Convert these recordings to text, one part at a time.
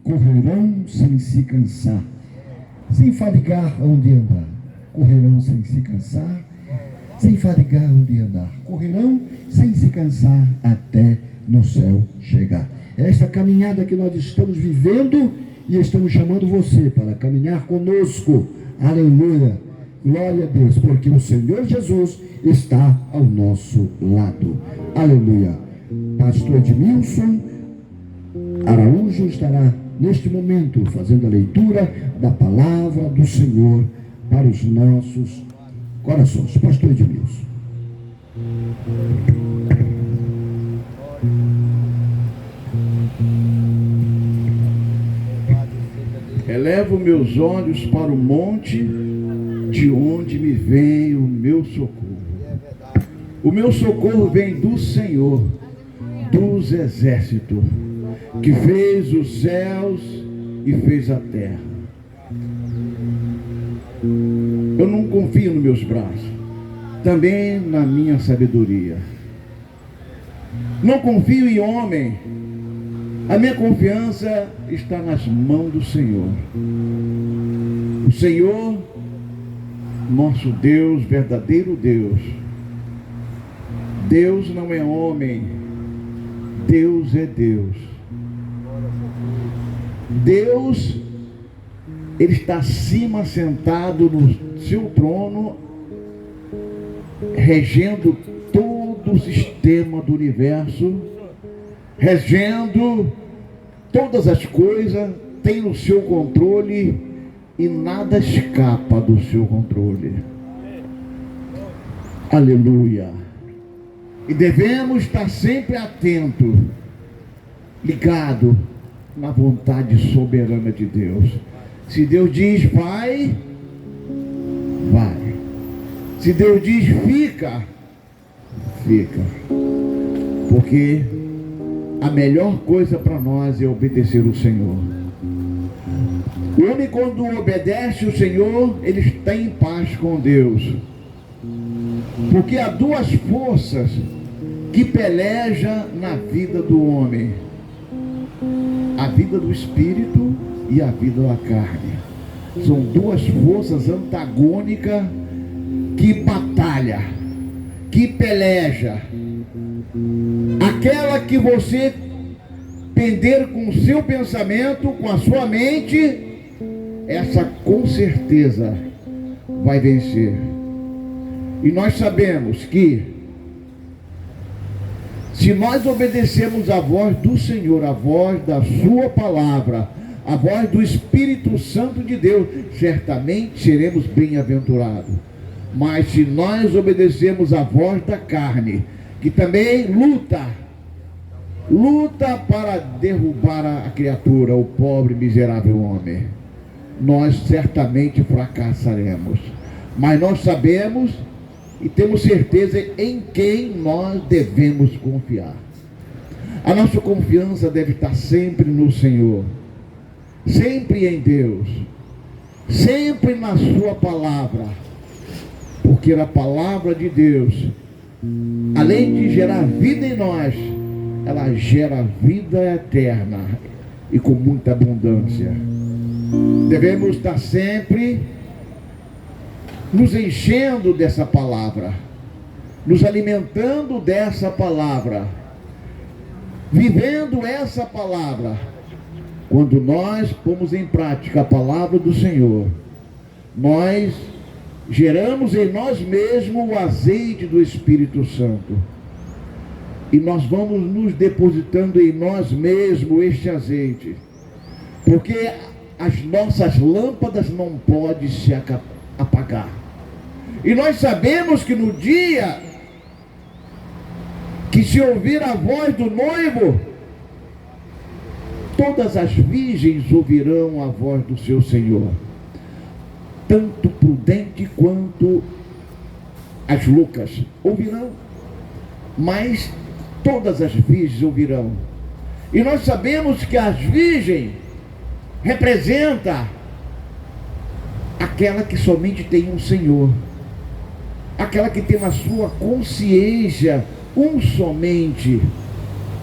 correrão sem se cansar, sem fadigar onde andar. Correrão sem se cansar, sem fadigar onde andar. Correrão sem se cansar até no céu chegar. É esta caminhada que nós estamos vivendo e estamos chamando você para caminhar conosco. Aleluia, glória a Deus, porque o Senhor Jesus está ao nosso lado. Aleluia. Pastor Edmilson Araújo estará neste momento fazendo a leitura da palavra do Senhor para os nossos corações. Pastor Edmilson. Elevo meus olhos para o monte, de onde me vem o meu socorro. O meu socorro vem do Senhor, dos exércitos, que fez os céus e fez a terra. Eu não confio nos meus braços, também na minha sabedoria. Não confio em homem. A minha confiança está nas mãos do Senhor. O Senhor, nosso Deus, verdadeiro Deus. Deus não é homem, Deus é Deus. Deus, Ele está acima, sentado no seu trono, regendo todo o sistema do universo, regendo todas as coisas, tem no seu controle e nada escapa do seu controle. Aleluia. E devemos estar sempre atentos, ligados na vontade soberana de Deus. Se Deus diz vai, vai. Se Deus diz fica, fica. Porque a melhor coisa para nós é obedecer o Senhor. O homem, quando obedece o Senhor, ele está em paz com Deus. Porque há duas forças que pelejam na vida do homem: a vida do espírito e a vida da carne. São duas forças antagônicas que batalham, que pelejam. Aquela que você pender com o seu pensamento, com a sua mente, essa com certeza vai vencer. E nós sabemos que se nós obedecemos a voz do Senhor, a voz da sua palavra, a voz do Espírito Santo de Deus, certamente seremos bem-aventurados. Mas se nós obedecemos a voz da carne, que também luta para derrubar a criatura, o pobre miserável homem, nós certamente fracassaremos. Mas nós sabemos e temos certeza em quem nós devemos confiar. A nossa confiança deve estar sempre no Senhor, sempre em Deus, sempre na sua palavra, porque a palavra de Deus, além de gerar vida em nós, ela gera vida eterna e com muita abundância. Devemos estar sempre nos enchendo dessa palavra, nos alimentando dessa palavra, vivendo essa palavra. Quando nós pomos em prática a palavra do Senhor, nós geramos em nós mesmos o azeite do Espírito Santo. E nós vamos nos depositando em nós mesmos este azeite. Porque as nossas lâmpadas não podem se apagar. E nós sabemos que no dia que se ouvir a voz do noivo, todas as virgens ouvirão a voz do seu Senhor. Tanto prudente quanto as loucas ouvirão, mas todas as virgens ouvirão. E nós sabemos que as virgens representam aquela que somente tem um Senhor, aquela que tem na sua consciência um somente,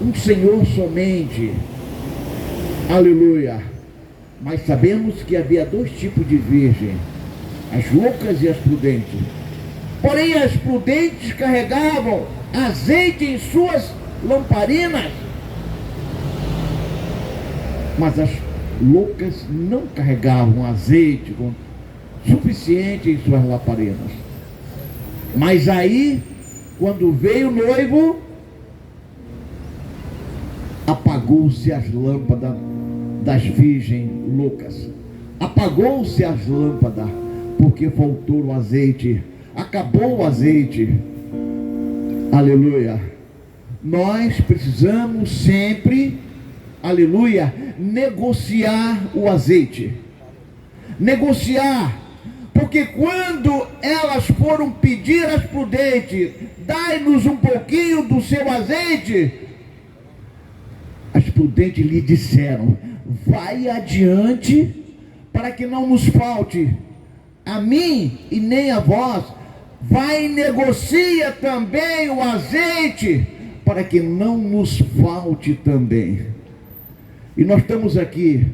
um Senhor somente. Aleluia. Mas sabemos que havia dois tipos de virgem, as loucas e as prudentes. Porém, as prudentes carregavam azeite em suas lamparinas, mas as loucas não carregavam azeite suficiente em suas lamparinas. Mas aí, quando veio o noivo, apagou-se as lâmpadas das virgens loucas. Apagou-se as lâmpadas, porque faltou o azeite. Acabou o azeite. Aleluia. Nós precisamos sempre, aleluia, negociar o azeite. Negociar. Porque quando elas foram pedir às prudentes, dai-nos um pouquinho do seu azeite, as prudentes lhe disseram: vai adiante, para que não nos falte a mim e nem a vós. Vai e negocia também o azeite, para que não nos falte também. E nós estamos aqui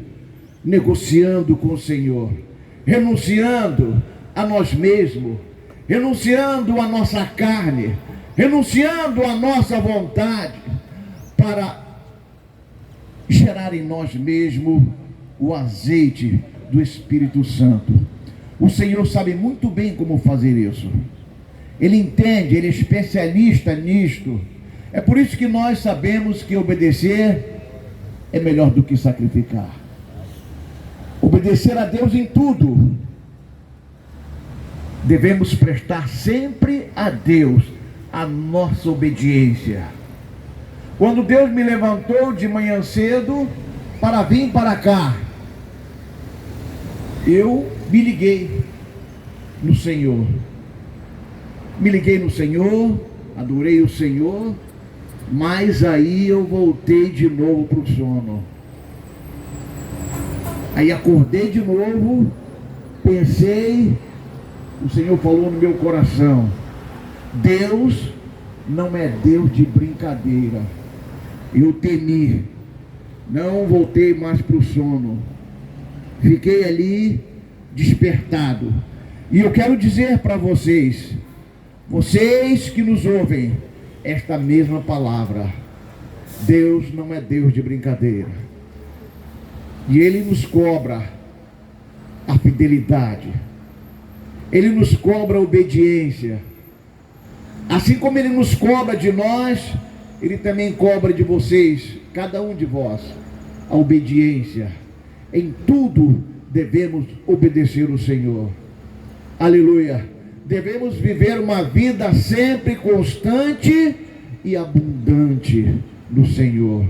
negociando com o Senhor, renunciando a nós mesmos, renunciando a nossa carne, renunciando a nossa vontade, para gerar em nós mesmos o azeite do Espírito Santo. O Senhor sabe muito bem como fazer isso. Ele entende, Ele é especialista nisto. É por isso que nós sabemos que obedecer é melhor do que sacrificar. Obedecer a Deus em tudo. Devemos prestar sempre a Deus a nossa obediência. Quando Deus me levantou de manhã cedo para vir para cá, eu me liguei no Senhor. Me liguei no Senhor, adorei o Senhor, mas aí eu voltei de novo para o sono. Aí acordei de novo, pensei, o Senhor falou no meu coração: Deus não é Deus de brincadeira. Eu temi, não voltei mais para o sono, fiquei ali despertado. E eu quero dizer para vocês, vocês que nos ouvem, esta mesma palavra: Deus não é Deus de brincadeira, e Ele nos cobra a fidelidade, Ele nos cobra a obediência. Assim como Ele nos cobra de nós, Ele também cobra de vocês, cada um de vós, a obediência. Em tudo devemos obedecer o Senhor. Aleluia. Devemos viver uma vida sempre constante e abundante no Senhor,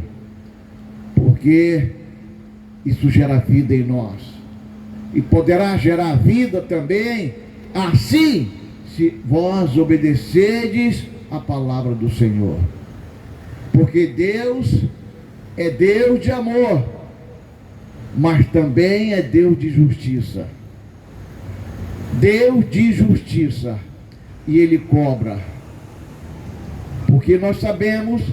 porque isso gera vida em nós, e poderá gerar vida também, assim, se vós obedecerdes a palavra do Senhor. Porque Deus é Deus de amor, mas também é Deus de justiça. Deus de justiça, e Ele cobra, porque nós sabemos,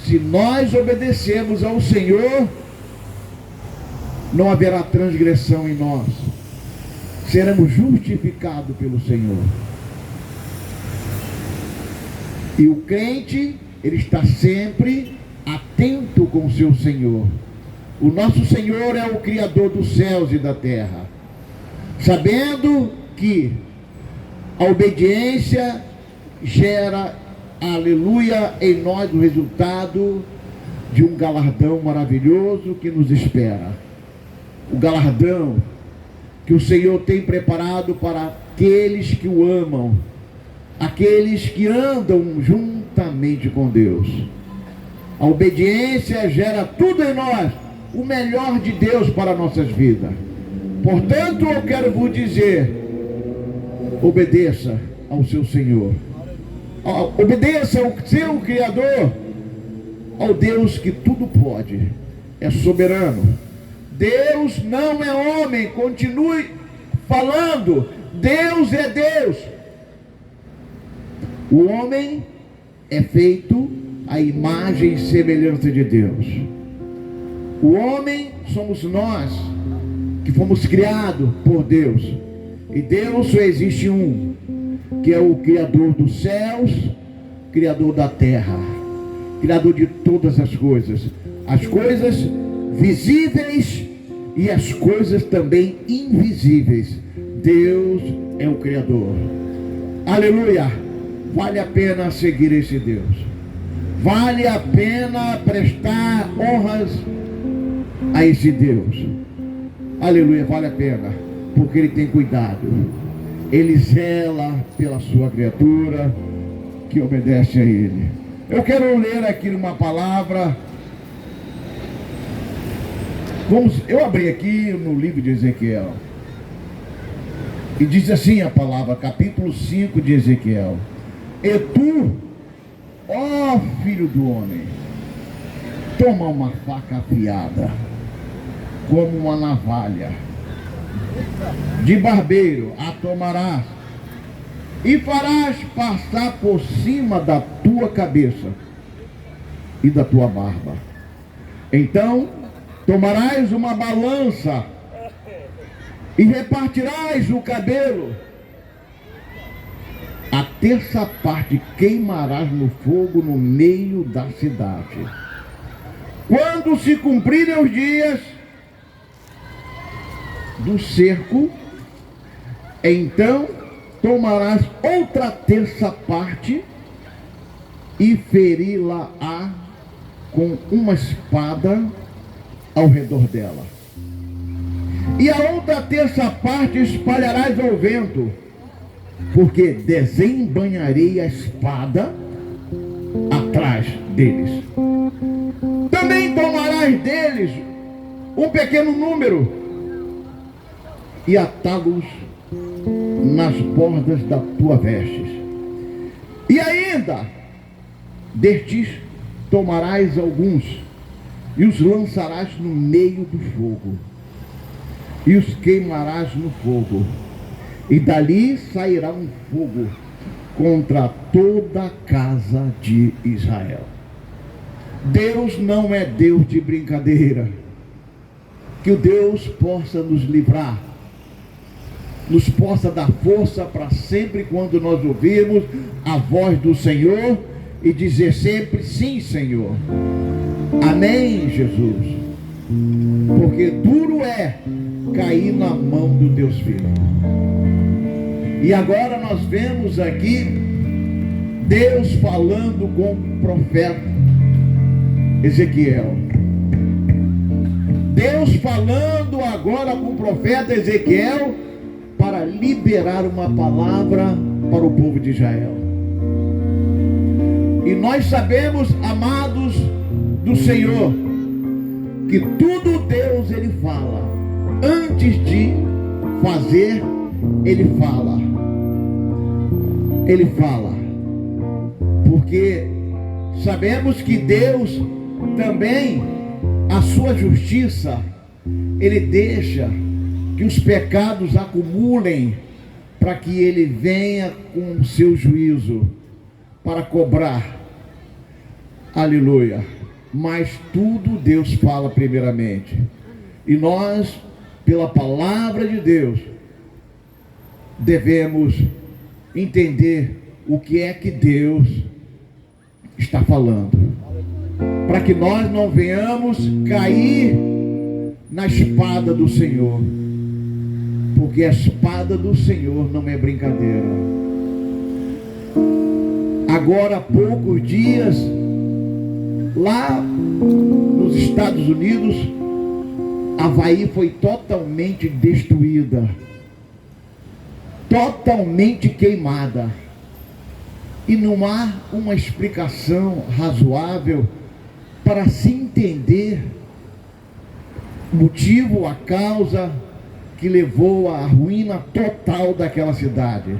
se nós obedecermos ao Senhor, não haverá transgressão em nós, seremos justificados pelo Senhor. E o crente, ele está sempre atento com o seu Senhor. O nosso Senhor é o Criador dos céus e da terra, sabendo que a obediência gera, aleluia, em nós o resultado de um galardão maravilhoso que nos espera. O galardão que o Senhor tem preparado para aqueles que o amam, aqueles que andam juntamente com Deus. A obediência gera tudo em nós, o melhor de Deus para nossas vidas. Portanto, eu quero vos dizer: obedeça ao seu Senhor, obedeça ao seu Criador, ao Deus que tudo pode, é soberano. Deus não é homem, continue falando, Deus é Deus. O homem é feito à imagem e semelhança de Deus. O homem somos nós, que fomos criados por Deus. E Deus só existe um, que é o Criador dos céus, Criador da terra, Criador de todas as coisas visíveis e as coisas também invisíveis. Deus é o Criador. Aleluia! Vale a pena seguir esse Deus. Vale a pena prestar honras a esse Deus. Aleluia, vale a pena, porque Ele tem cuidado. Ele zela pela sua criatura que obedece a Ele. Eu quero ler aqui uma palavra. Eu abri aqui no livro de Ezequiel. E diz assim a palavra, capítulo 5 de Ezequiel. E tu, ó filho do homem, toma uma faca afiada, como uma navalha, de barbeiro a tomarás, e farás passar por cima da tua cabeça e da tua barba. Então tomarás uma balança e repartirás o cabelo. A terça parte queimarás no fogo no meio da cidade. Quando se cumprirem os dias do cerco, então tomarás outra terça parte e feri-la-á com uma espada ao redor dela. E a outra terça parte espalharás ao vento, porque desembanharei a espada atrás deles. Também tomarás deles um pequeno número e atá-los nas bordas da tua vestes. E ainda destes tomarás alguns e os lançarás no meio do fogo e os queimarás no fogo, e dali sairá um fogo contra toda a casa de Israel. Deus não é Deus de brincadeira. Que o Deus possa nos livrar, nos possa dar força para sempre, quando nós ouvirmos a voz do Senhor, e dizer sempre: sim, Senhor, amém, Jesus. Porque duro é cair na mão do Deus vivo. E agora nós vemos aqui Deus falando com o profeta Ezequiel. Deus falando agora com o profeta Ezequiel para liberar uma palavra para o povo de Israel. E nós sabemos, amados do Senhor, que tudo Deus Ele fala. Antes de fazer, Ele fala. Ele fala. Porque sabemos que Deus também, a sua justiça, Ele deixa que os pecados acumulem, para que Ele venha com o seu juízo para cobrar. Aleluia. Mas tudo Deus fala primeiramente. E nós, pela palavra de Deus, devemos entender o que é que Deus está falando, para que nós não venhamos cair na espada do Senhor, porque a espada do Senhor não é brincadeira. Agora há poucos dias, lá nos Estados Unidos, Havaí foi totalmente destruída, totalmente queimada, e não há uma explicação razoável para se entender o motivo, a causa que levou à ruína total daquela cidade.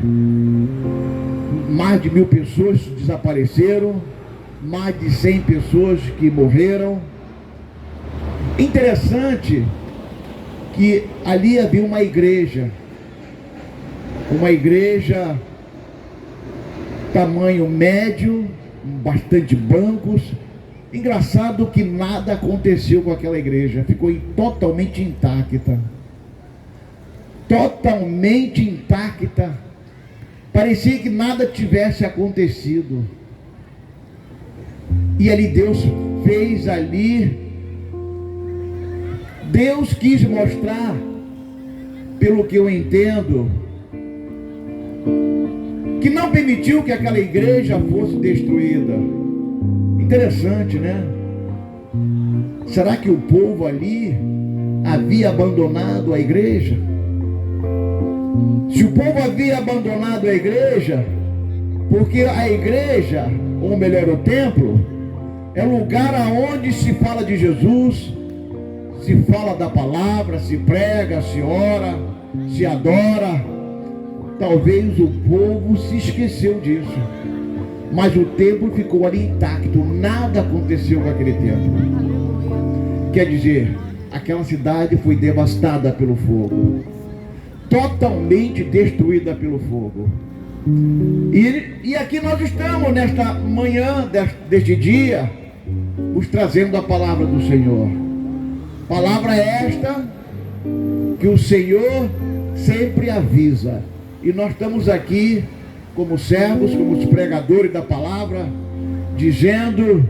Mais de 1000 pessoas desapareceram, mais de 100 pessoas que morreram. Interessante que ali havia uma igreja tamanho médio, bastante bancos. Engraçado que nada aconteceu com aquela igreja, ficou totalmente intacta. totalmente intacta. Parecia que nada tivesse acontecido. E ali Deus fez ali. Deus quis mostrar, pelo que eu entendo, que não permitiu que aquela igreja fosse destruída. Interessante, né? Será que o povo ali havia abandonado a igreja? Se o povo havia abandonado a igreja, porque a igreja, ou melhor, o templo, é o lugar aonde se fala de Jesus, se fala da palavra, se prega, se ora, se adora. Talvez o povo se esqueceu disso, mas o templo ficou ali intacto, nada aconteceu com aquele templo. Quer dizer, aquela cidade foi devastada pelo fogo, totalmente destruída pelo fogo. E aqui nós estamos nesta manhã deste dia, nos trazendo a palavra do Senhor. Palavra esta que o Senhor sempre avisa. E nós estamos aqui como servos, como os pregadores da palavra, dizendo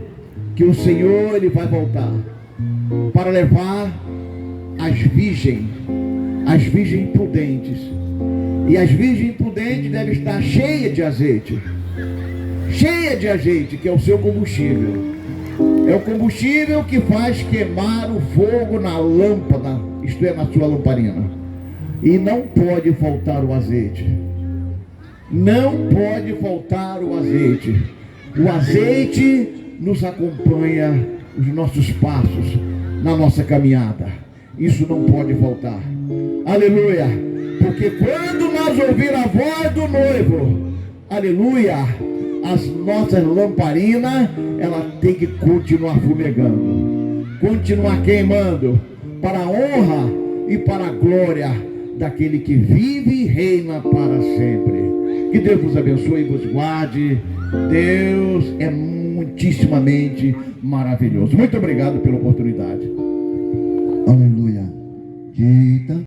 que o Senhor ele vai voltar para levar as virgens prudentes. E as virgens prudentes devem estar cheias de azeite. Cheia de azeite, que é o seu combustível. É o combustível que faz queimar o fogo na lâmpada, isto é, na sua lamparina. E não pode faltar o azeite. Não pode faltar o azeite. O azeite nos acompanha os nossos passos na nossa caminhada. Isso não pode faltar. Aleluia. Porque quando nós ouvir a voz do noivo, aleluia, as nossas lamparinas, ela tem que continuar fumegando, continuar queimando, para a honra e para a glória daquele que vive e reina para sempre. Que Deus vos abençoe e vos guarde. Deus é muitíssimamente maravilhoso. Muito obrigado pela oportunidade. Aleluia.